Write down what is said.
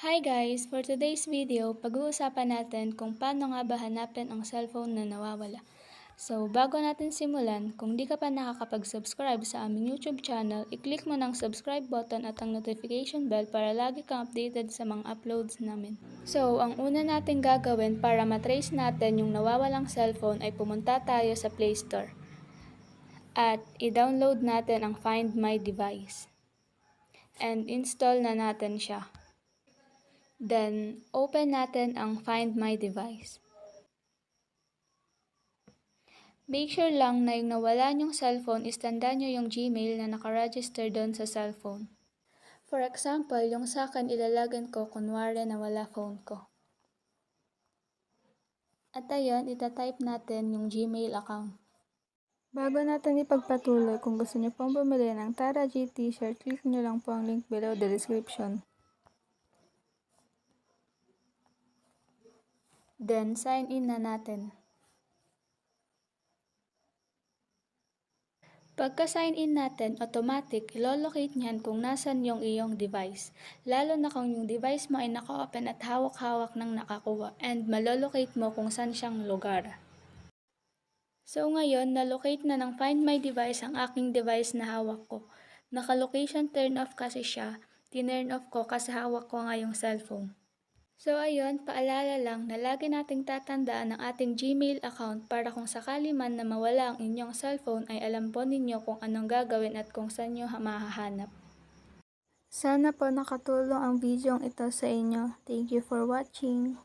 Hi guys! For today's video, pag-uusapan natin kung paano nga ba hanapin ang cellphone na nawawala. So, bago natin simulan, kung di ka pa nakakapag-subscribe sa aming YouTube channel, i-click mo ng subscribe button at ang notification bell para lagi kang updated sa mga uploads namin. So, ang una natin gagawin para matrace natin yung nawawalang cellphone ay pumunta tayo sa Play Store at i-download natin ang Find My Device and install na natin siya. Then, open natin ang Find My Device. Make sure lang na yung nawala nyong cellphone is tandaan nyo yung Gmail na nakaregister doon sa cellphone. For example, yung sa akin ilalagan ko kunwari na wala phone ko. At ayun, itatype natin yung Gmail account. Bago natin ipagpatuloy, kung gusto nyo pong bumili ng Tara G t-shirt, click nyo lang po ang link below the description. Then, sign in na natin. Pagka-sign in natin, automatic, ilolocate niyan kung nasan yung iyong device. Lalo na kung yung device mo ay naka-open at hawak-hawak ng nakakuha and malolocate mo kung saan siyang lugar. So ngayon, na-locate na ng Find My Device ang aking device na hawak ko. Naka-location turn off kasi siya, tinurn off ko kasi hawak ko nga yung cellphone. So ayun, paalala lang na lagi nating tatandaan ang ating Gmail account para kung sakali man na mawala ang inyong cellphone ay alam po ninyo kung anong gagawin at kung saan nyo mahahanap. Sana po nakatulong ang video ito sa inyo. Thank you for watching.